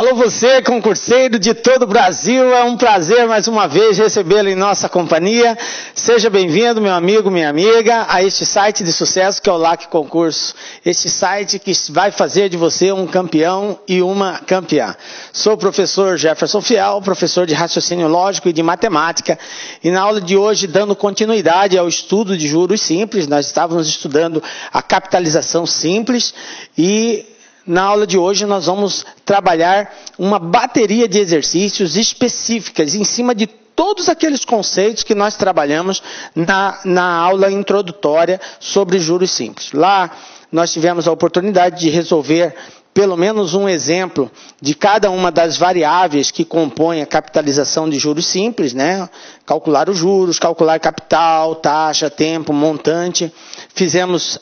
Alô você, concurseiro de todo o Brasil, é um prazer mais uma vez recebê-lo em nossa companhia. Seja bem-vindo, meu amigo, minha amiga, a este site de sucesso que é o LAC Concurso. Este site que vai fazer de você um campeão e uma campeã. Sou o professor Jefferson Fiel, professor de raciocínio lógico e de matemática. E na aula de hoje, dando continuidade ao estudo de juros simples, nós estávamos estudando a capitalização simples e na aula de hoje nós vamos trabalhar uma bateria de exercícios específicas em cima de todos aqueles conceitos que nós trabalhamos na aula introdutória sobre juros simples. Lá nós tivemos a oportunidade de resolver pelo menos um exemplo de cada uma das variáveis que compõem a capitalização de juros simples, né? Calcular os juros, calcular capital, taxa, tempo, montante. Fizemos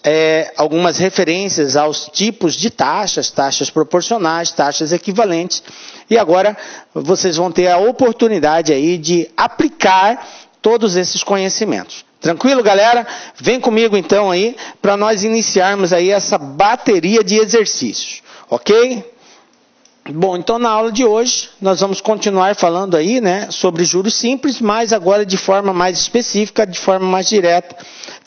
algumas referências aos tipos de taxas, taxas proporcionais, taxas equivalentes. E agora vocês vão ter a oportunidade aí de aplicar todos esses conhecimentos. Tranquilo, galera? Vem comigo então aí para nós iniciarmos aí essa bateria de exercícios. Ok? Bom, então na aula de hoje nós vamos continuar falando aí, né, sobre juros simples, mas agora de forma mais específica, de forma mais direta,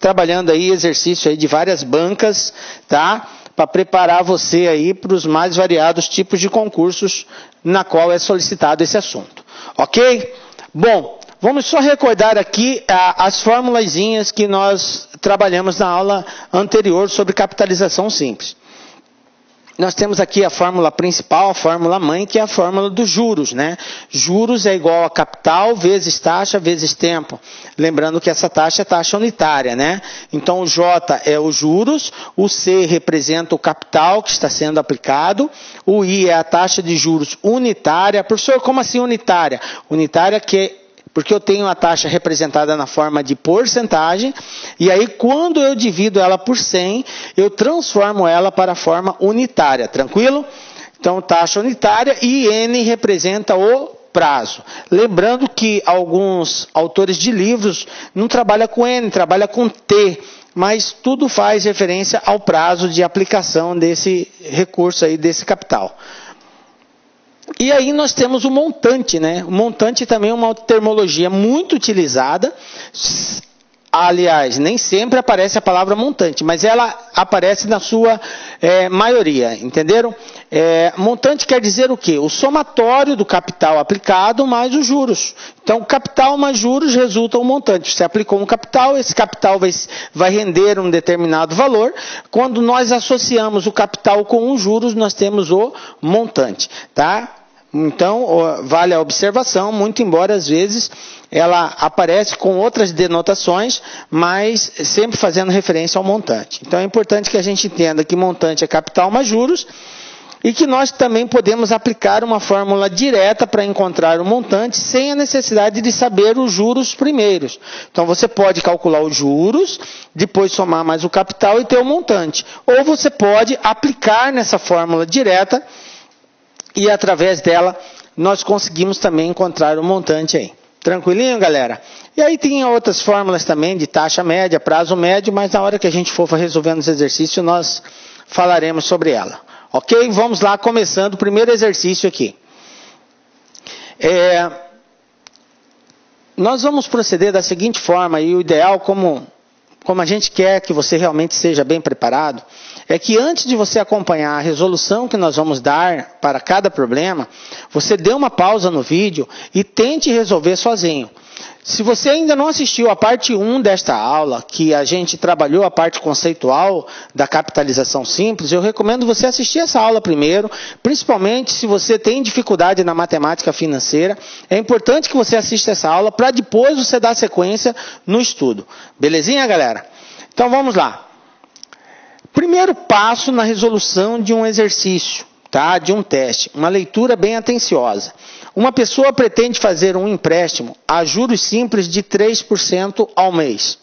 trabalhando aí exercício aí de várias bancas, tá? Para preparar você aí para os mais variados tipos de concursos na qual é solicitado esse assunto. Ok? Bom, vamos só recordar aqui as formulazinhas que nós trabalhamos na aula anterior sobre capitalização simples. Nós temos aqui a fórmula principal, a fórmula mãe, que é a fórmula dos juros, né? Juros é igual a capital vezes taxa vezes tempo. Lembrando que essa taxa é taxa unitária, né? Então o J é os juros, o C representa o capital que está sendo aplicado, o I é a taxa de juros unitária. Professor, como assim unitária? Unitária porque eu tenho a taxa representada na forma de porcentagem, e aí quando eu divido ela por 100, eu transformo ela para a forma unitária, tranquilo? Então, taxa unitária e N representa o prazo. Lembrando que alguns autores de livros não trabalham com N, trabalham com T, mas tudo faz referência ao prazo de aplicação desse recurso aí, desse capital. E aí nós temos o montante, né? O montante também é uma terminologia muito utilizada. Aliás, nem sempre aparece a palavra montante, mas ela aparece na sua maioria, entenderam? Montante quer dizer o quê? O somatório do capital aplicado mais os juros. Então, capital mais juros resulta um montante. Você aplicou um capital, esse capital vai render um determinado valor. Quando nós associamos o capital com os juros, nós temos o montante, tá? Então, vale a observação, muito embora às vezes ela aparece com outras denotações, mas sempre fazendo referência ao montante. Então, é importante que a gente entenda que montante é capital mais juros e que nós também podemos aplicar uma fórmula direta para encontrar o montante sem a necessidade de saber os juros primeiros. Então, você pode calcular os juros, depois somar mais o capital e ter o montante. Ou você pode aplicar nessa fórmula direta e através dela nós conseguimos também encontrar o montante aí. Tranquilinho, galera? E aí tem outras fórmulas também de taxa média, prazo médio, mas na hora que a gente for resolvendo os exercícios nós falaremos sobre ela. Ok? Vamos lá, começando o primeiro exercício aqui. Nós vamos proceder da seguinte forma, e o ideal, como a gente quer que você realmente seja bem preparado, é que antes de você acompanhar a resolução que nós vamos dar para cada problema, você dê uma pausa no vídeo e tente resolver sozinho. Se você ainda não assistiu a parte 1 desta aula, que a gente trabalhou a parte conceitual da capitalização simples, eu recomendo você assistir essa aula primeiro, principalmente se você tem dificuldade na matemática financeira. É importante que você assista essa aula para depois você dar sequência no estudo. Belezinha, galera? Então vamos lá. Primeiro passo na resolução de um exercício, tá? De um teste, uma leitura bem atenciosa. Uma pessoa pretende fazer um empréstimo a juros simples de 3% ao mês.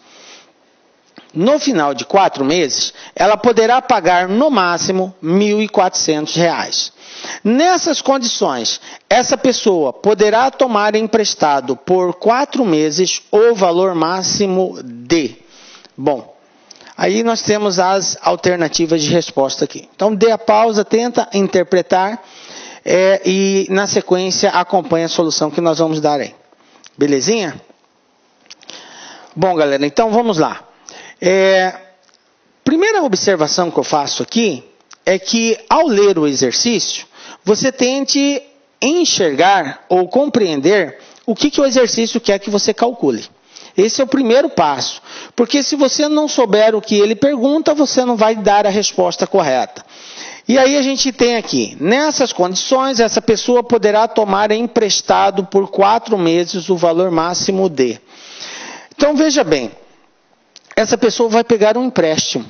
No final de 4 meses, ela poderá pagar no máximo R$ 1.400. Nessas condições, essa pessoa poderá tomar emprestado por 4 meses o valor máximo de... Bom, aí nós temos as alternativas de resposta aqui. Então, dê a pausa, tenta interpretar. e na sequência acompanhe a solução que nós vamos dar aí. Belezinha? Bom, galera, então vamos lá. Primeira observação que eu faço aqui é que ao ler o exercício, você tente enxergar ou compreender o que o exercício quer que você calcule. Esse é o primeiro passo, porque se você não souber o que ele pergunta, você não vai dar a resposta correta. E aí a gente tem aqui, nessas condições, essa pessoa poderá tomar emprestado por 4 meses o valor máximo de. Então veja bem, essa pessoa vai pegar um empréstimo,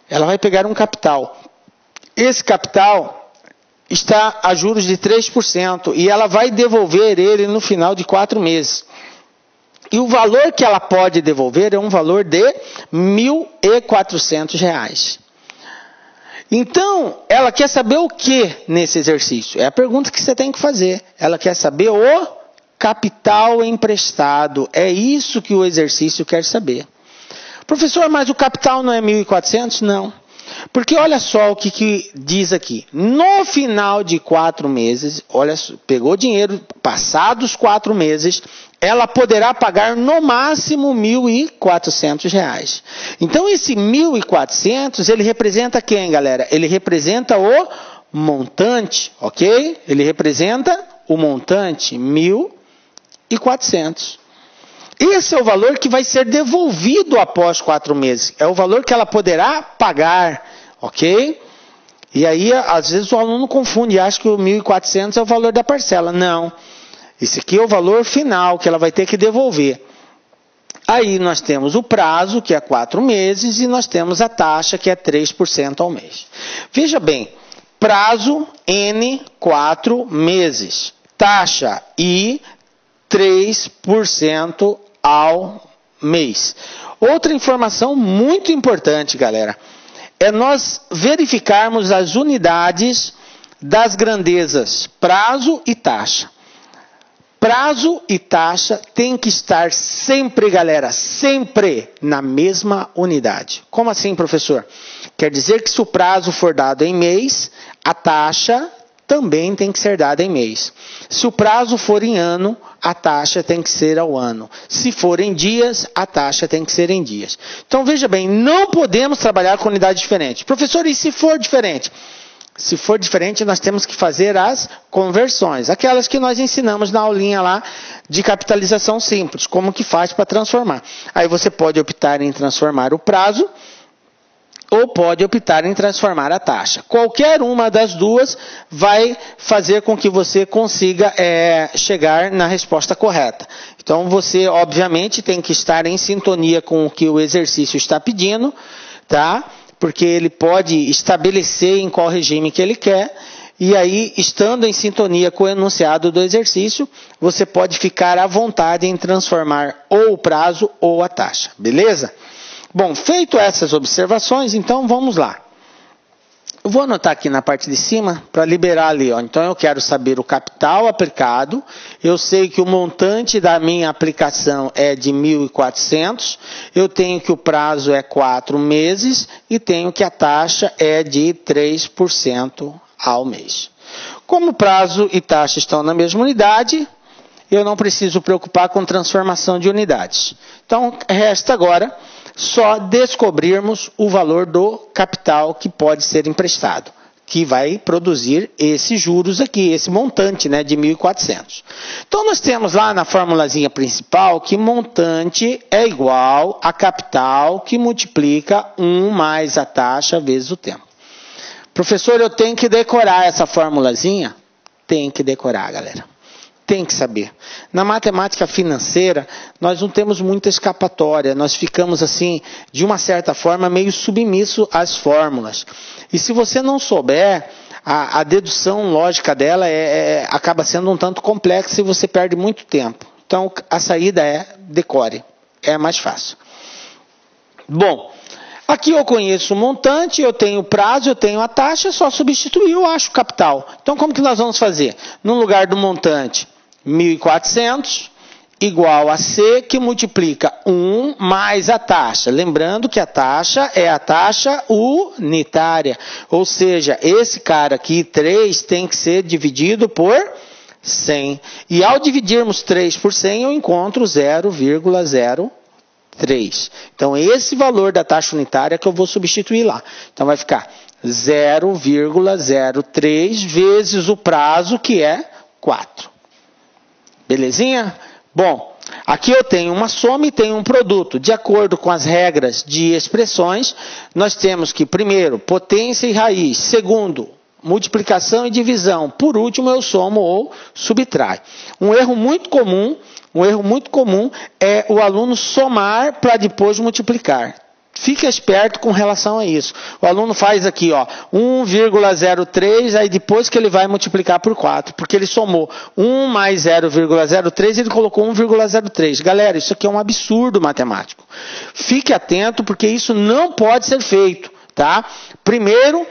ela vai pegar um capital. Esse capital está a juros de 3% e ela vai devolver ele no final de 4 meses. E o valor que ela pode devolver é um valor de R$ 1.400. Então, ela quer saber o que nesse exercício? É a pergunta que você tem que fazer. Ela quer saber o capital emprestado. É isso que o exercício quer saber. Professor, mas o capital não é 1.400? Não. Porque olha só o que diz aqui. No final de 4 meses, olha, pegou dinheiro, passados 4 meses, ela poderá pagar no máximo R$ 1.400. Então esse 1.400, ele representa quem, galera? Ele representa o montante, ok? Ele representa o montante 1.400. Esse é o valor que vai ser devolvido após 4 meses. É o valor que ela poderá pagar, ok? E aí, às vezes, o aluno confunde e acha que o 1.400 é o valor da parcela. Não. Esse aqui é o valor final que ela vai ter que devolver. Aí nós temos o prazo, que é 4 meses, e nós temos a taxa, que é 3% ao mês. Veja bem, prazo N, 4 meses. Taxa I, 3% ao mês. Outra informação muito importante, galera, é nós verificarmos as unidades das grandezas prazo e taxa. Prazo e taxa tem que estar sempre, galera, sempre na mesma unidade. Como assim, professor? Quer dizer que se o prazo for dado em mês, a taxa também tem que ser dada em mês. Se o prazo for em ano, a taxa tem que ser ao ano. Se for em dias, a taxa tem que ser em dias. Então, veja bem, não podemos trabalhar com unidade diferente. Professor, e se for diferente? Se for diferente, nós temos que fazer as conversões. Aquelas que nós ensinamos na aulinha lá de capitalização simples. Como que faz para transformar. Aí você pode optar em transformar o prazo ou pode optar em transformar a taxa. Qualquer uma das duas vai fazer com que você consiga chegar na resposta correta. Então, você, obviamente, tem que estar em sintonia com o que o exercício está pedindo, tá? Porque ele pode estabelecer em qual regime que ele quer, e aí, estando em sintonia com o enunciado do exercício, você pode ficar à vontade em transformar ou o prazo ou a taxa, beleza? Bom, feito essas observações, então vamos lá. Eu vou anotar aqui na parte de cima para liberar ali, ó. Então eu quero saber o capital aplicado. Eu sei que o montante da minha aplicação é de 1.400. Eu tenho que o prazo é 4 meses e tenho que a taxa é de 3% ao mês. Como prazo e taxa estão na mesma unidade, eu não preciso preocupar com transformação de unidades. Então resta agora só descobrirmos o valor do capital que pode ser emprestado, que vai produzir esses juros aqui, esse montante, né, de 1.400. Então, nós temos lá na formulazinha principal que montante é igual a capital que multiplica 1 mais a taxa vezes o tempo. Professor, eu tenho que decorar essa formulazinha? Tem que decorar, galera. Tem que saber. Na matemática financeira, nós não temos muita escapatória. Nós ficamos assim, de uma certa forma, meio submisso às fórmulas. E se você não souber, a dedução lógica dela acaba sendo um tanto complexa e você perde muito tempo. Então, a saída é decore. É mais fácil. Bom, aqui eu conheço o montante, eu tenho o prazo, eu tenho a taxa, só substituir eu acho o capital. Então, como que nós vamos fazer? No lugar do montante, 1.400, igual a C, que multiplica 1 mais a taxa. Lembrando que a taxa é a taxa unitária. Ou seja, esse cara aqui, 3, tem que ser dividido por 100. E ao dividirmos 3 por 100, eu encontro 0,03. Então, esse valor da taxa unitária que eu vou substituir lá. Então, vai ficar 0,03 vezes o prazo, que é 4. Belezinha? Bom, aqui eu tenho uma soma e tenho um produto. De acordo com as regras de expressões, nós temos que, primeiro, potência e raiz. Segundo, multiplicação e divisão. Por último, eu somo ou subtrai. Um erro muito comum é o aluno somar para depois multiplicar. Fique esperto com relação a isso. O aluno faz aqui, ó, 1,03, aí depois que ele vai multiplicar por 4, porque ele somou 1 mais 0,03, ele colocou 1,03. Galera, isso aqui é um absurdo matemático. Fique atento, porque isso não pode ser feito, tá? Primeiro,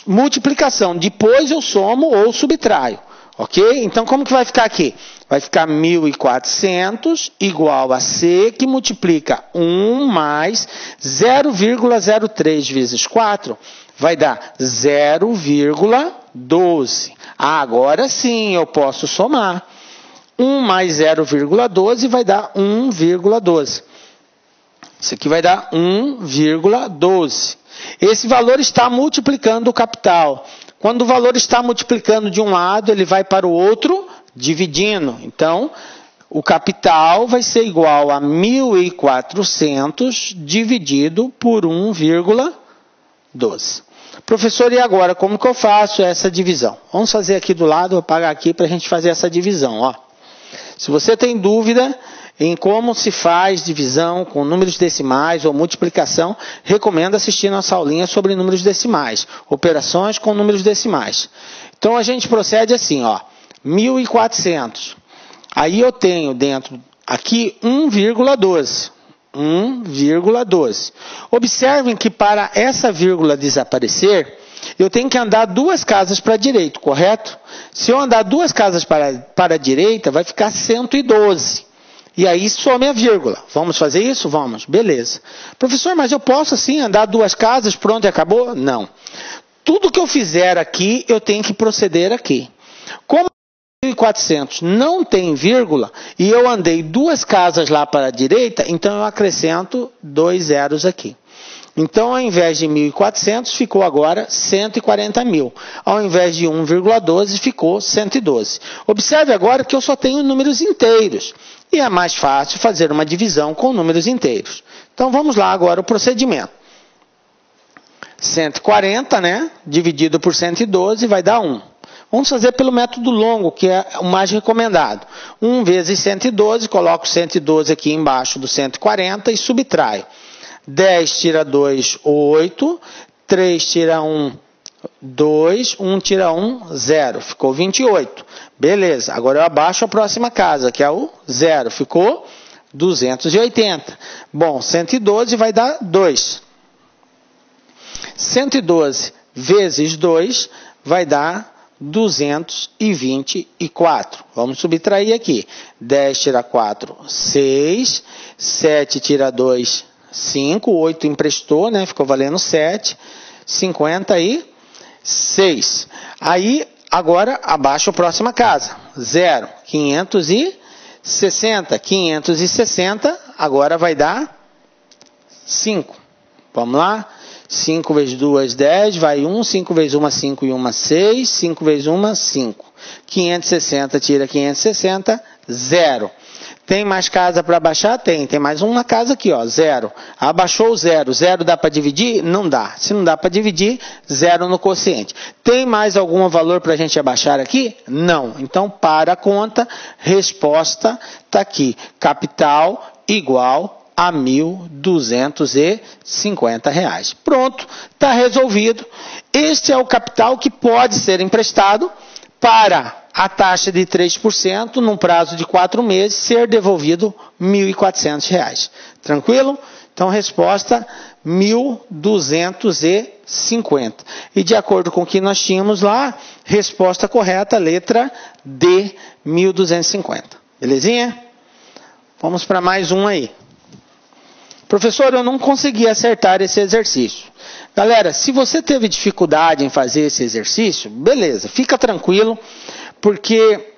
multiplicação, depois eu somo ou subtraio. Ok? Então, como que vai ficar aqui? Vai ficar 1.400 igual a C, que multiplica 1 mais 0,03 vezes 4, vai dar 0,12. Agora sim, eu posso somar. 1 mais 0,12 vai dar 1,12. Isso aqui vai dar 1,12. Esse valor está multiplicando o capital. Quando o valor está multiplicando de um lado, ele vai para o outro, dividindo. Então, o capital vai ser igual a 1.400 dividido por 1,12. Professor, e agora, como que eu faço essa divisão? Vamos fazer aqui do lado, vou apagar aqui para a gente fazer essa divisão. Ó. Se você tem dúvida em como se faz divisão com números decimais ou multiplicação, recomendo assistir nossa aulinha sobre números decimais, operações com números decimais. Então, a gente procede assim, ó, 1.400. Aí eu tenho dentro aqui 1,12. 1,12. Observem que para essa vírgula desaparecer, eu tenho que andar 2 casas para a direita, correto? Se eu andar 2 casas para a direita, vai ficar 112. E aí some a vírgula. Vamos fazer isso? Vamos. Beleza. Professor, mas eu posso assim andar 2 casas, pronto e acabou? Não. Tudo que eu fizer aqui, eu tenho que proceder aqui. Como 1.400 não tem vírgula, e eu andei 2 casas lá para a direita, então eu acrescento 2 zeros aqui. Então, ao invés de 1.400, ficou agora 140.000. Ao invés de 1,12, ficou 112. Observe agora que eu só tenho números inteiros. E é mais fácil fazer uma divisão com números inteiros. Então, vamos lá agora o procedimento. 140, né? Dividido por 112 vai dar 1. Vamos fazer pelo método longo, que é o mais recomendado. 1 vezes 112, coloco 112 aqui embaixo do 140 e subtraio. 10 tira 2, 8. 3 tira 1, 2. 1 tira 1, 0. Ficou 28. Beleza. Agora eu abaixo a próxima casa, que é o 0. Ficou 280. Bom, 112 vai dar 2. 112 vezes 2 vai dar 224. Vamos subtrair aqui. 10 tira 4, 6. 7 tira 2, 5. 8 emprestou, né? Ficou valendo 7. 56. Aí, agora, abaixo a próxima casa. 0. 560. 560, agora vai dar 5. Vamos lá? 5 vezes 2, 10, vai 1, 5 vezes 1, 5 e 1, 6, 5 vezes 1, 5. 560 tira 560, 0. Tem mais casa para baixar? Tem mais uma casa aqui, ó, 0. Abaixou o 0. 0 dá para dividir? Não dá. Se não dá para dividir, 0 no quociente. Tem mais algum valor para a gente abaixar aqui? Não. Então, para a conta, resposta está aqui. Capital igual a R$ 1.250. Pronto, está resolvido. Este é o capital que pode ser emprestado para a taxa de 3%, num prazo de 4 meses, ser devolvido R$ 1.400. Tranquilo? Então, resposta, 1.250. E de acordo com o que nós tínhamos lá, resposta correta, letra D, 1.250. Belezinha? Vamos para mais um aí. Professor, eu não consegui acertar esse exercício. Galera, se você teve dificuldade em fazer esse exercício, beleza, fica tranquilo, porque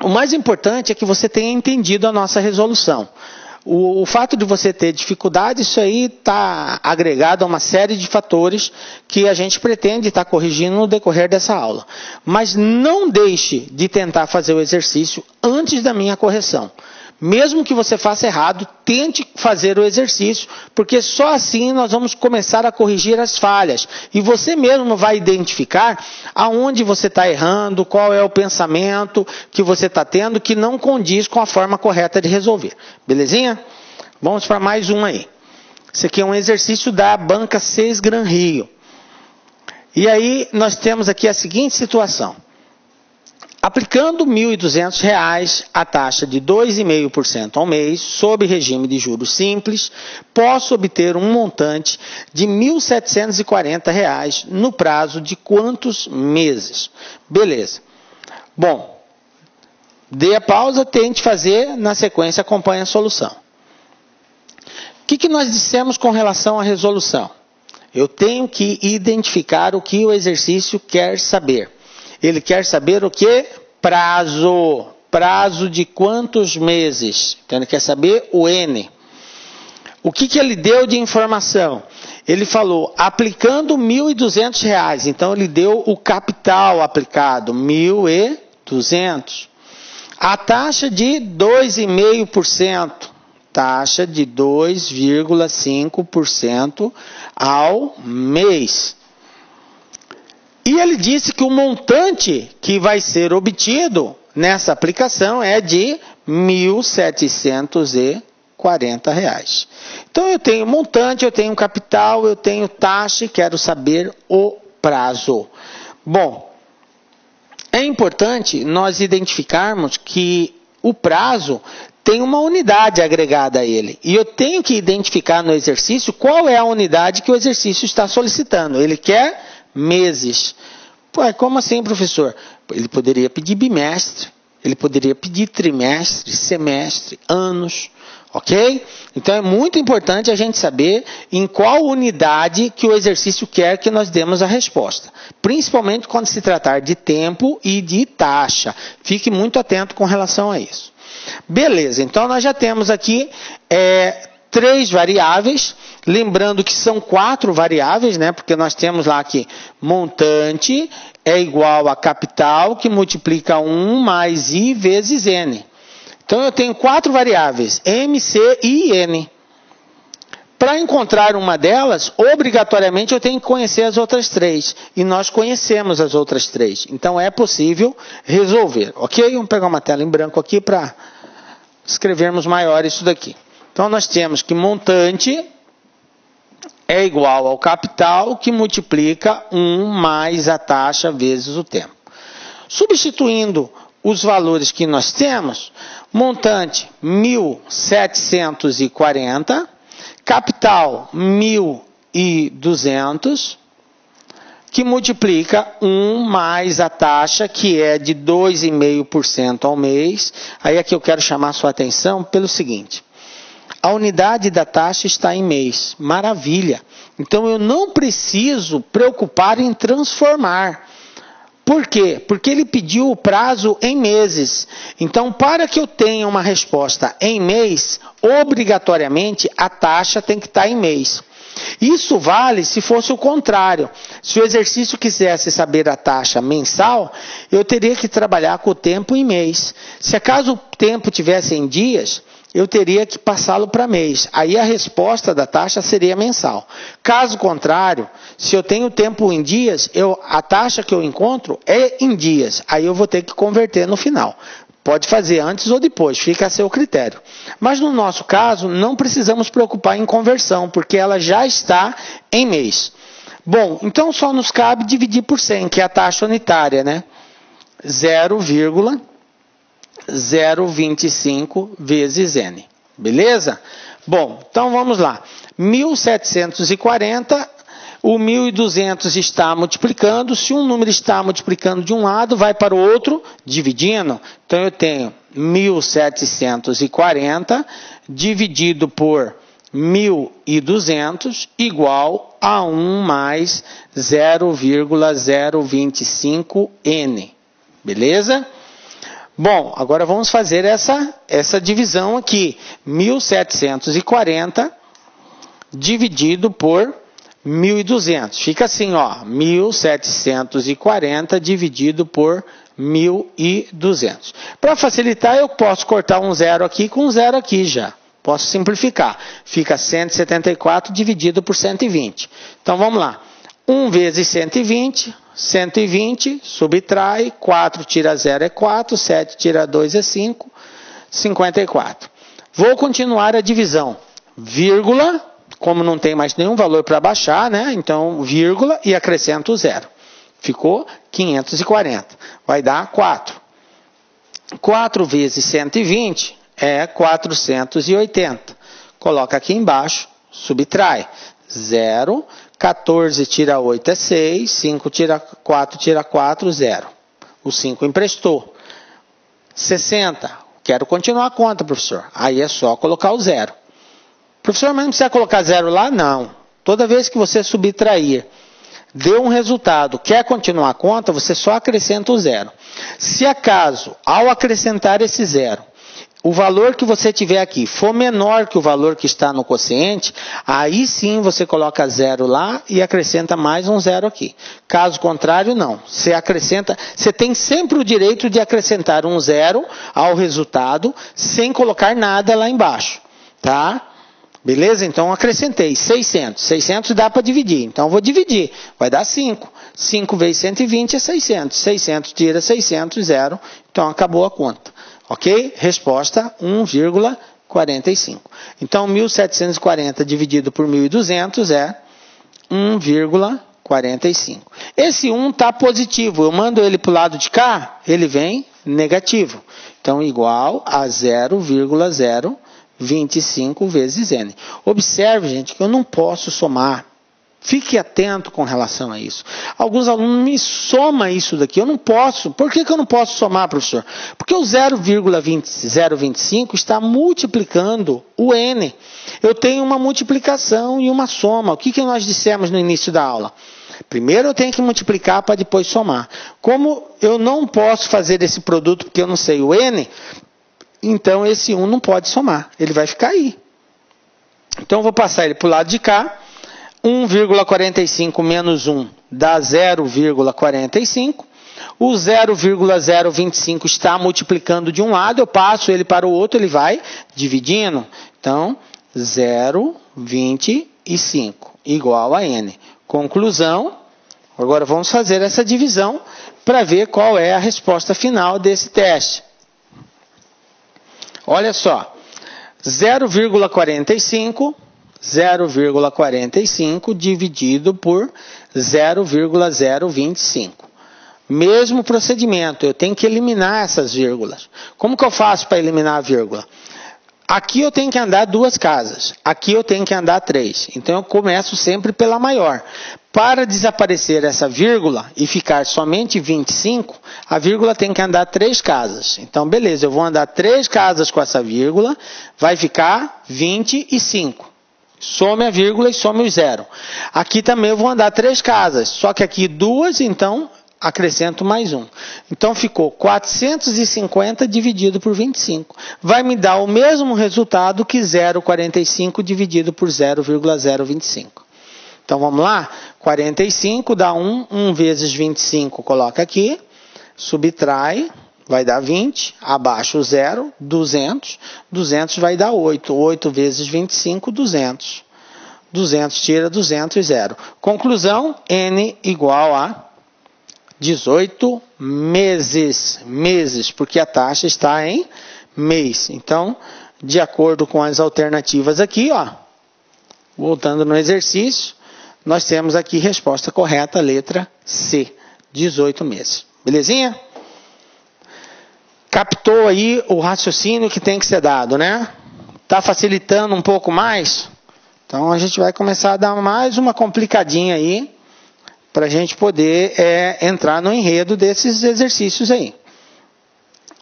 o mais importante é que você tenha entendido a nossa resolução. O fato de você ter dificuldade, isso aí está agregado a uma série de fatores que a gente pretende estar corrigindo no decorrer dessa aula. Mas não deixe de tentar fazer o exercício antes da minha correção. Mesmo que você faça errado, tente fazer o exercício, porque só assim nós vamos começar a corrigir as falhas. E você mesmo vai identificar aonde você está errando, qual é o pensamento que você está tendo que não condiz com a forma correta de resolver. Belezinha? Vamos para mais um aí. Esse aqui é um exercício da banca 6 Gran Rio. E aí nós temos aqui a seguinte situação. Aplicando R$ 1.200 a taxa de 2,5% ao mês, sob regime de juros simples, posso obter um montante de R$ 1.740 no prazo de quantos meses? Beleza. Bom, dê a pausa, tente fazer, na sequência acompanhe a solução. O que nós dissemos com relação à resolução? Eu tenho que identificar o que o exercício quer saber. Ele quer saber o que? Prazo. Prazo de quantos meses? Então, ele quer saber o N. O que ele deu de informação? Ele falou, aplicando R$ 1.200. Então, ele deu o capital aplicado, 1.200. A taxa de 2,5%. Taxa de 2,5% ao mês. E ele disse que o montante que vai ser obtido nessa aplicação é de R$ 1.740. Então eu tenho montante, eu tenho capital, eu tenho taxa e quero saber o prazo. Bom, é importante nós identificarmos que o prazo tem uma unidade agregada a ele. E eu tenho que identificar no exercício qual é a unidade que o exercício está solicitando. Ele quer meses. Pô, como assim, professor? Ele poderia pedir bimestre, ele poderia pedir trimestre, semestre, anos, ok? Então é muito importante a gente saber em qual unidade que o exercício quer que nós demos a resposta. Principalmente quando se tratar de tempo e de taxa. Fique muito atento com relação a isso. Beleza, então nós já temos aqui 3 variáveis, lembrando que são 4 variáveis, né? Porque nós temos lá que montante é igual a capital que multiplica 1 mais I vezes N. Então eu tenho 4 variáveis, M, C, I e N. Para encontrar uma delas, obrigatoriamente eu tenho que conhecer as outras 3. E nós conhecemos as outras 3. Então é possível resolver, ok? Vamos pegar uma tela em branco aqui para escrevermos maior isso daqui. Então, nós temos que montante é igual ao capital que multiplica 1 mais a taxa vezes o tempo. Substituindo os valores que nós temos, montante 1.740, capital 1.200, que multiplica 1 mais a taxa, que é de 2,5% ao mês. Aí aqui eu quero chamar a sua atenção pelo seguinte. A unidade da taxa está em mês. Maravilha. Então, eu não preciso preocupar em transformar. Por quê? Porque ele pediu o prazo em meses. Então, para que eu tenha uma resposta em mês, obrigatoriamente, a taxa tem que estar em mês. Isso vale se fosse o contrário. Se o exercício quisesse saber a taxa mensal, eu teria que trabalhar com o tempo em mês. Se acaso o tempo tivesse em dias, eu teria que passá-lo para mês. Aí a resposta da taxa seria mensal. Caso contrário, se eu tenho tempo em dias, a taxa que eu encontro é em dias. Aí eu vou ter que converter no final. Pode fazer antes ou depois, fica a seu critério. Mas no nosso caso, não precisamos preocupar em conversão, porque ela já está em mês. Bom, então só nos cabe dividir por 100, que é a taxa unitária, né? 0,025 vezes N. Beleza? Bom, então vamos lá. 1.740, o 1.200 está multiplicando. Se um número está multiplicando de um lado, vai para o outro dividindo. Então eu tenho 1.740 dividido por 1.200 igual a 1 mais 0,025N. Beleza? Bom, agora vamos fazer essa divisão aqui. 1.740 dividido por 1.200. Fica assim, ó. 1.740 dividido por 1.200. Para facilitar, eu posso cortar um zero aqui com um zero aqui já. Posso simplificar. Fica 174 dividido por 120. Então, vamos lá. 1 vezes 120, 120, subtrai, 4 tira 0 é 4, 7 tira 2 é 5, 54. Vou continuar a divisão. Vírgula, como não tem mais nenhum valor para baixar, né? Então, vírgula e acrescento o zero. Ficou 540. Vai dar 4. 4 vezes 120 é 480. Coloca aqui embaixo, subtrai. 0, 14 tira 8 é 6, 5 tira 4, 0. O 5 emprestou. 60. Quero continuar a conta, professor. Aí é só colocar o 0. Professor, mas não precisa colocar 0 lá? Não. Toda vez que você subtrair, deu um resultado, quer continuar a conta, você só acrescenta o 0. Se acaso, ao acrescentar esse 0, o valor que você tiver aqui for menor que o valor que está no quociente, aí sim você coloca 0 lá e acrescenta mais um 0 aqui. Caso contrário, não. Você acrescenta, você tem sempre o direito de acrescentar um 0 ao resultado sem colocar nada lá embaixo, tá? Beleza? Então, acrescentei 600. 600 dá para dividir. Então, eu vou dividir. Vai dar 5. 5 vezes 120 é 600. 600 tira 600, 0. Então, acabou a conta. Ok? Resposta 1,45. Então, 1.740 dividido por 1.200 é 1,45. Esse 1 está positivo. Eu mando ele para o lado de cá, ele vem negativo. Então, igual a 0,025 vezes N. Observe, gente, que eu não posso somar. Fique atento com relação a isso. Alguns alunos me somam isso daqui. Eu não posso. Por que eu não posso somar, professor? Porque o 0,025 está multiplicando o N. Eu tenho uma multiplicação e uma soma. O que nós dissemos no início da aula? Primeiro eu tenho que multiplicar para depois somar. Como eu não posso fazer esse produto porque eu não sei o N, então esse 1 não pode somar. Ele vai ficar aí. Então eu vou passar ele para o lado de cá. 1,45 menos 1 dá 0,45. O 0,025 está multiplicando de um lado, eu passo ele para o outro, ele vai dividindo. Então, 0,25 igual a N. Conclusão, agora vamos fazer essa divisão para ver qual é a resposta final desse teste. Olha só, 0,45 dividido por 0,025. Mesmo procedimento, eu tenho que eliminar essas vírgulas. Como que eu faço para eliminar a vírgula? Aqui eu tenho que andar 2 casas, aqui eu tenho que andar 3. Então eu começo sempre pela maior. Para desaparecer essa vírgula e ficar somente 25, a vírgula tem que andar 3 casas. Então beleza, eu vou andar 3 casas com essa vírgula, vai ficar 25. Some a vírgula e some o 0. Aqui também eu vou andar 3 casas, só que aqui 2, então acrescento mais 1. Então ficou 450 dividido por 25. Vai me dar o mesmo resultado que 0,45 dividido por 0,025. Então vamos lá? 45 dá 1, 1 vezes 25 coloca aqui, subtrai, vai dar 20, abaixo o 0, 200, 200 vai dar 8, 8 vezes 25, 200. 200 tira 200 e 0. Conclusão, N igual a 18 meses. Meses, porque a taxa está em mês. Então, de acordo com as alternativas aqui, ó, voltando no exercício, nós temos aqui resposta correta, letra C, 18 meses. Belezinha? Captou aí o raciocínio que tem que ser dado, né? Está facilitando um pouco mais? Então, a gente vai começar a dar mais uma complicadinha aí, para a gente poder entrar no enredo desses exercícios aí.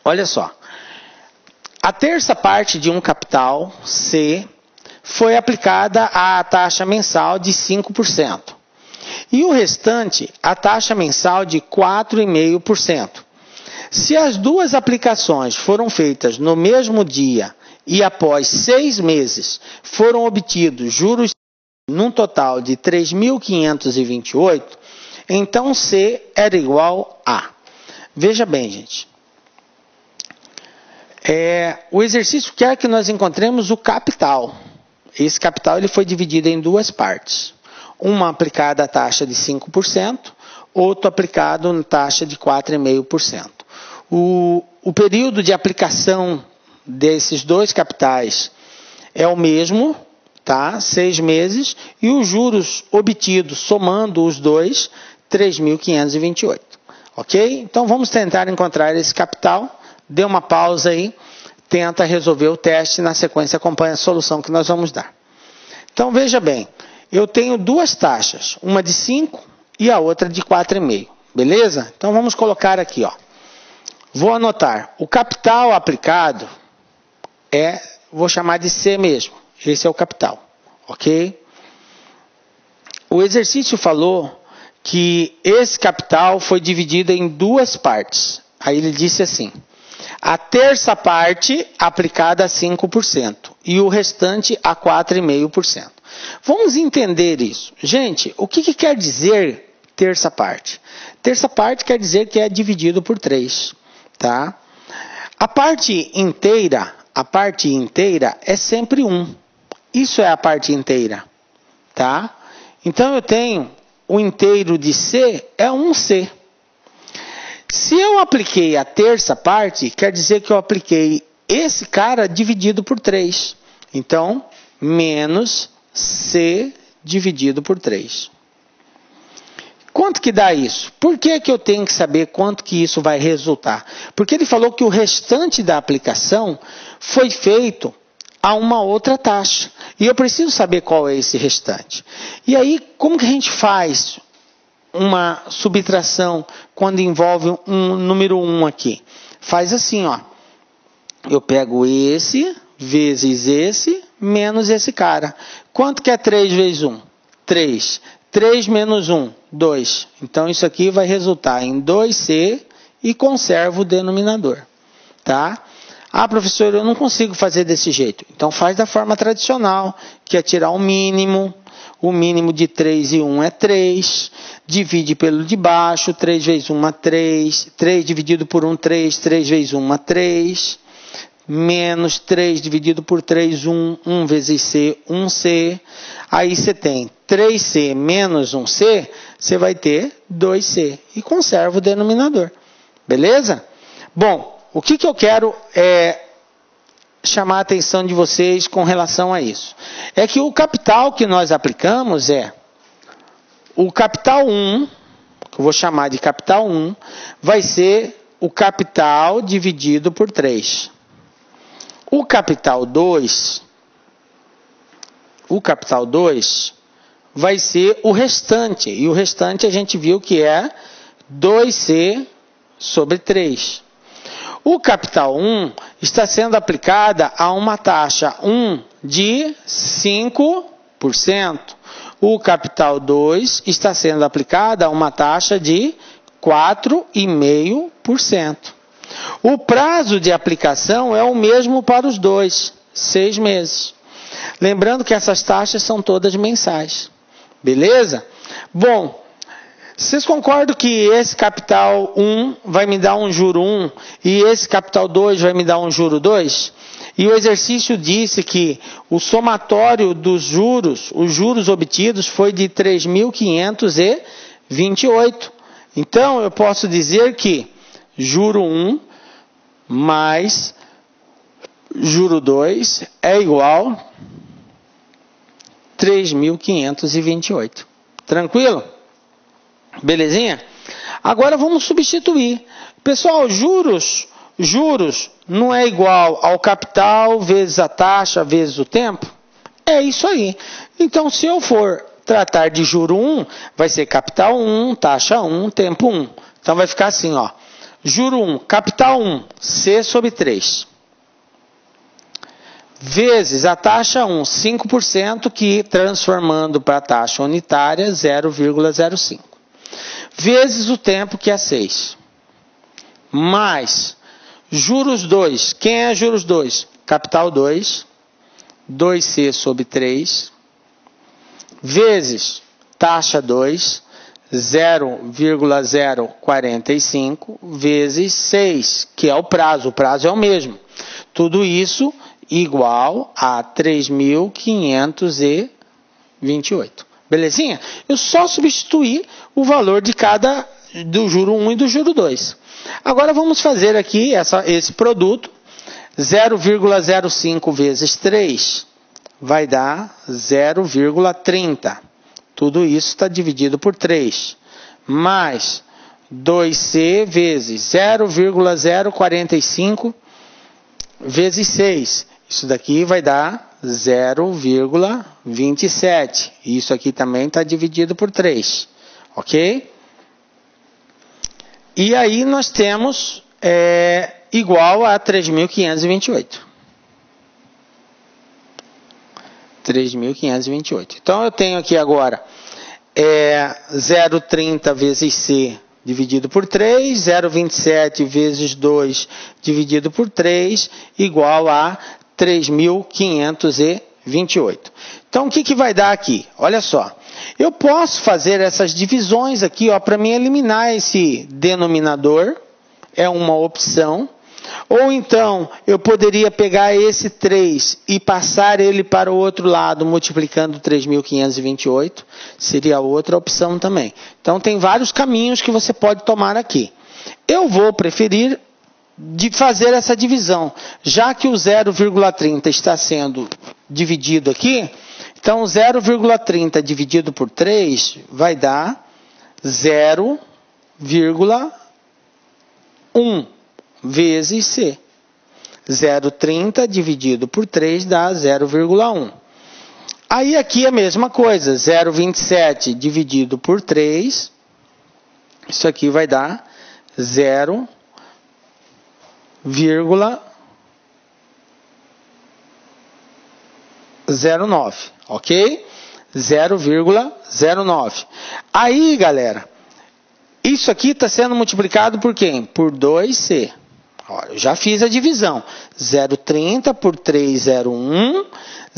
Olha só. a terça parte de um capital, C, foi aplicada à taxa mensal de 5%. E o restante, a taxa mensal de 4,5%. Se as duas aplicações foram feitas no mesmo dia e após 6 meses foram obtidos juros num total de 3.528, então C era igual a. Veja bem, gente. O exercício quer que nós encontremos o capital. Esse capital ele foi dividido em duas partes. Uma aplicada à taxa de 5%, outro aplicado na taxa de 4,5%. O período de aplicação desses dois capitais é o mesmo, tá? 6 meses, e os juros obtidos, somando os dois, 3.528. Ok? Então vamos tentar encontrar esse capital. Dê uma pausa aí, tenta resolver o teste, na sequência acompanha a solução que nós vamos dar. Então veja bem, eu tenho duas taxas, uma de 5 e a outra de 4,5. Beleza? Então vamos colocar aqui, ó. Vou anotar, o capital aplicado vou chamar de C mesmo. Esse é o capital, ok? O exercício falou que esse capital foi dividido em duas partes. Aí ele disse assim, a terça parte aplicada a 5% e o restante a 4,5%. Vamos entender isso. Gente, o que quer dizer terça parte? Terça parte quer dizer que é dividido por 3. Tá? A parte inteira é sempre 1. Isso é a parte inteira. Tá? Então eu tenho o inteiro de C é 1C. Se eu apliquei a terça parte, quer dizer que eu apliquei esse cara dividido por 3. Então, menos C dividido por 3. Quanto que dá isso? Por que eu tenho que saber quanto que isso vai resultar? Porque ele falou que o restante da aplicação foi feito a uma outra taxa. E eu preciso saber qual é esse restante. E aí, como que a gente faz uma subtração quando envolve um número 1 aqui? Faz assim, ó. Eu pego esse, vezes esse, menos esse cara. Quanto que é 3 vezes 1? 3. 3 menos 1, 2. Então, isso aqui vai resultar em 2C e conservo o denominador. Tá? Ah, professor, eu não consigo fazer desse jeito. Então, faz da forma tradicional, que é tirar o mínimo. O mínimo de 3 e 1 é 3. Divide pelo de baixo. 3 vezes 1 é 3. 3 dividido por 1, 3. 3 vezes 1 é 3. Menos 3 dividido por 3, 1. 1 vezes C, 1C. Aí você tem 3C menos 1C, você vai ter 2C. E conserva o denominador. Beleza? Bom, o que eu quero chamar a atenção de vocês com relação a isso? É que o capital que nós aplicamos o capital 1, que eu vou chamar de capital 1, vai ser o capital dividido por 3. O capital 2 vai ser o restante. E o restante a gente viu que é 2C sobre 3. O capital 1 está sendo aplicada a uma taxa 1 de 5%. O capital 2 está sendo aplicada a uma taxa de 4,5%. O prazo de aplicação é o mesmo para os dois, 6 meses. Lembrando que essas taxas são todas mensais. Beleza? Bom, vocês concordam que esse capital 1 vai me dar um juro 1 e esse capital 2 vai me dar um juro 2? E o exercício disse que o somatório dos juros, os juros obtidos, foi de 3.528. Então, eu posso dizer que juro 1 mais juro 2 é igual a 3.528. Tranquilo? Belezinha? Agora vamos substituir. Pessoal, juros não é igual ao capital vezes a taxa vezes o tempo? É isso aí. Então, se eu for tratar de juro 1, vai ser capital 1, taxa 1, tempo 1. Então, vai ficar assim, ó. Juro 1, capital 1, C sobre 3. vezes a taxa 1, 5%, que transformando para a taxa unitária, 0,05. Vezes o tempo, que é 6. Mais juros 2. Quem é juros 2? Capital 2. 2C sobre 3. Vezes taxa 2. 0,045 vezes 6, que é o prazo é o mesmo. Tudo isso igual a 3.528. Belezinha? Eu só substituí o valor de cada, do juro 1 e do juro 2. Agora vamos fazer aqui esse produto. 0,05 vezes 3 vai dar 0,30. Tudo isso está dividido por 3. Mais 2C vezes 0,045 vezes 6. Isso daqui vai dar 0,27. Isso aqui também está dividido por 3. Ok? E aí nós temos igual a 3.528. 3.528. Então eu tenho aqui agora 0,30 vezes C dividido por 3, 0,27 vezes 2 dividido por 3, igual a 3.528. Então o que vai dar aqui? Olha só. Eu posso fazer essas divisões aqui, para mim eliminar esse denominador. É uma opção. Ou então, eu poderia pegar esse 3 e passar ele para o outro lado, multiplicando 3.528. Seria outra opção também. Então, tem vários caminhos que você pode tomar aqui. Eu vou preferir de fazer essa divisão. Já que o 0,30 está sendo dividido aqui, então 0,30 dividido por 3 vai dar 0,1. vezes C. 0,30 dividido por 3 dá 0,1. Aí aqui a mesma coisa. 0,27 dividido por 3. Isso aqui vai dar 0,09. Ok? 0,09. Aí, galera, isso aqui está sendo multiplicado por quem? Por 2C. Olha, eu já fiz a divisão. 0,30 por 3, 0,1.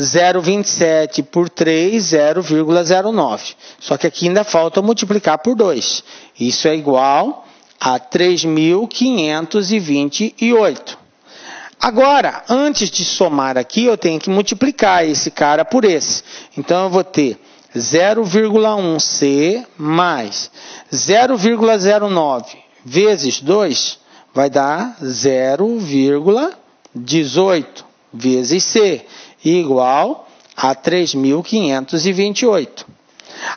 0,27 por 3, 0,09. Só que aqui ainda falta multiplicar por 2. Isso é igual a 3.528. Agora, antes de somar aqui, eu tenho que multiplicar esse cara por esse. Então, eu vou ter 0,1C mais 0,09 vezes 2 vai dar 0,18 vezes C, igual a 3.528.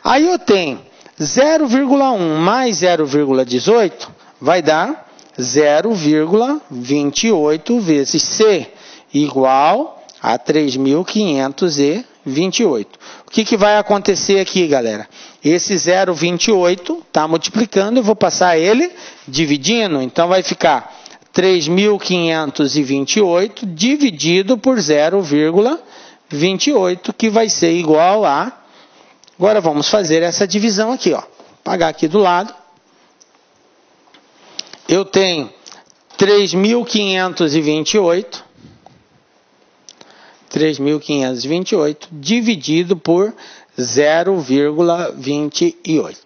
Aí eu tenho 0,1 mais 0,18 vai dar 0,28 vezes C, igual a 3.528. O que vai acontecer aqui, galera? Esse 0,28 está multiplicando, eu vou passar ele dividindo. Então, vai ficar 3.528 dividido por 0,28, que vai ser igual a... Agora, vamos fazer essa divisão aqui. Pagar aqui do lado. Eu tenho 3.528 dividido por 0,28.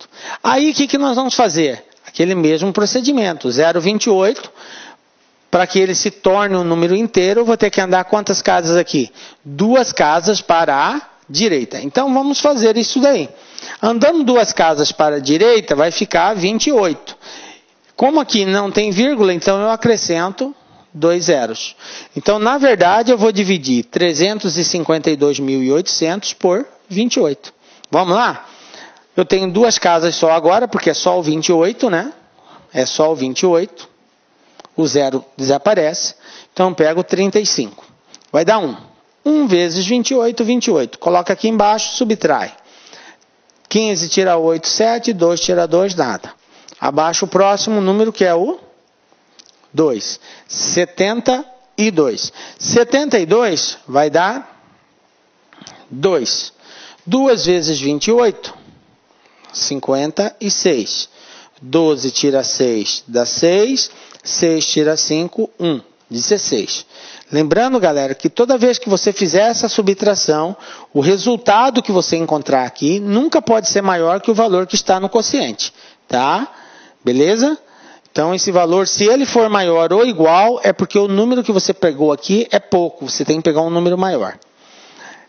Aí, o que nós vamos fazer? Aquele mesmo procedimento. 0,28, para que ele se torne um número inteiro, eu vou ter que andar quantas casas aqui? 2 casas para a direita. Então, vamos fazer isso daí. Andando 2 casas para a direita, vai ficar 28. Como aqui não tem vírgula, então eu acrescento 2 zeros. Então, na verdade, eu vou dividir 352.800 por 28. Vamos lá? Eu tenho 2 casas só agora, porque é só o 28, né? É só o 28. O zero desaparece. Então, eu pego 35. Vai dar 1. 1 vezes 28, 28. Coloca aqui embaixo, subtrai. 15 tira 8, 7. 2 tira 2, nada. Abaixo o próximo número, que é o 2. 70 2. 72 vai dar 2. 2 vezes 28, 56. 12 tira 6, dá 6. 6 tira 5, 1. 16. Lembrando, galera, que toda vez que você fizer essa subtração, o resultado que você encontrar aqui nunca pode ser maior que o valor que está no quociente, tá? Beleza? Então, esse valor, se ele for maior ou igual, é porque o número que você pegou aqui é pouco. Você tem que pegar um número maior.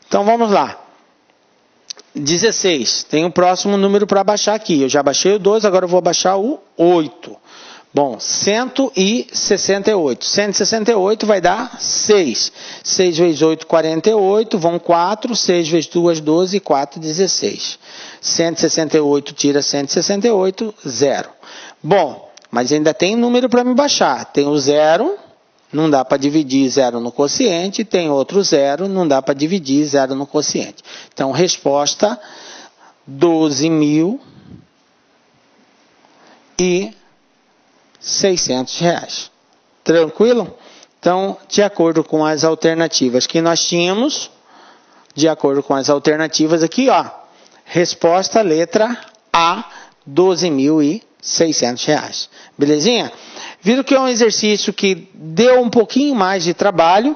Então, vamos lá. 16. Tem o próximo número para baixar aqui. Eu já baixei o 2, agora eu vou baixar o 8. Bom, 168. 168 vai dar 6. 6 vezes 8, 48. Vão 4. 6 vezes 2, 12. 4, 16. 168 tira 168, 0. Bom, mas ainda tem número para me baixar. Tem o 0, não dá para dividir 0 no quociente. Tem outro 0, não dá para dividir 0 no quociente. Então, resposta, 12.600 reais. Tranquilo? Então, de acordo com as alternativas que nós tínhamos, de acordo com as alternativas aqui, ó, resposta letra A, 12.600 reais. Belezinha? Viram que é um exercício que deu um pouquinho mais de trabalho,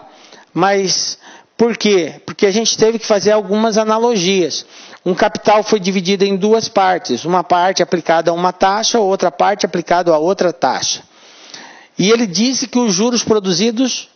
mas por quê? Porque a gente teve que fazer algumas analogias. Um capital foi dividido em duas partes. Uma parte aplicada a uma taxa, outra parte aplicada a outra taxa. E ele disse que os juros produzidos,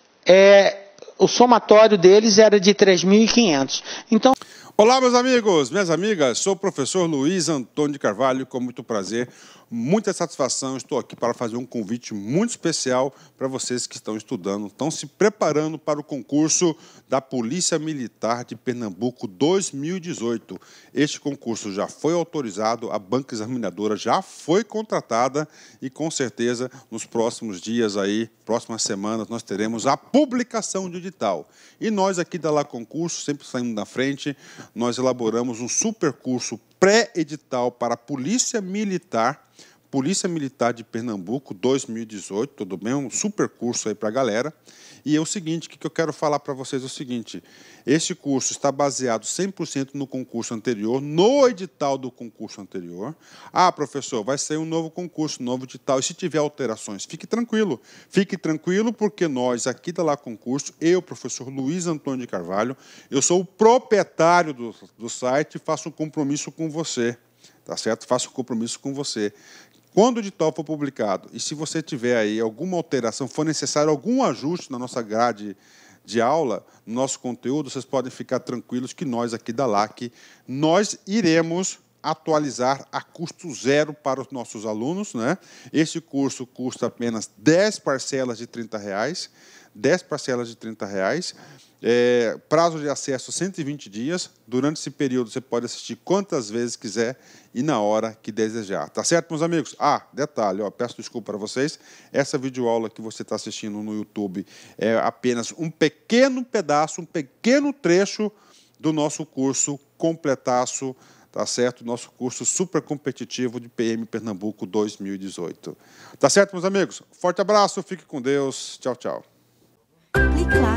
o somatório deles era de 3.500. Então... Olá, meus amigos, minhas amigas, sou o professor Luiz Antônio de Carvalho, com muito prazer, muita satisfação, estou aqui para fazer um convite muito especial para vocês que estão estudando, estão se preparando para o concurso da Polícia Militar de Pernambuco 2018. Este concurso já foi autorizado, a banca examinadora já foi contratada e com certeza nos próximos dias aí, próximas semanas, nós teremos a publicação do edital. E nós aqui da Lá Concurso, sempre saímos na frente, nós elaboramos um super curso pré-edital para a Polícia Militar de Pernambuco 2018, tudo bem? Um super curso aí para a galera. E é o seguinte, o que eu quero falar para vocês é o seguinte, esse curso está baseado 100% no concurso anterior, no edital do concurso anterior. Ah, professor, vai sair um novo concurso, um novo edital, e se tiver alterações, fique tranquilo porque nós aqui da Lá Concurso, eu, professor Luiz Antônio de Carvalho, eu sou o proprietário do site e faço um compromisso com você, tá certo? Faço um compromisso com você. Quando o edital for publicado, e se você tiver aí alguma alteração, for necessário algum ajuste na nossa grade de aula, no nosso conteúdo, vocês podem ficar tranquilos que nós aqui da LAC, nós iremos atualizar a custo zero para os nossos alunos, né? Esse curso custa apenas 10 parcelas de R$30, 10 parcelas de R$30, prazo de acesso 120 dias. Durante esse período você pode assistir quantas vezes quiser e na hora que desejar. Tá certo, meus amigos? Ah, detalhe, ó, peço desculpa para vocês, essa videoaula que você está assistindo no YouTube é apenas um pequeno pedaço, um pequeno trecho do nosso curso completaço, tá certo? Nosso curso super competitivo de PM Pernambuco 2018. Tá certo, meus amigos? Forte abraço, fique com Deus. Tchau, tchau. Clique lá.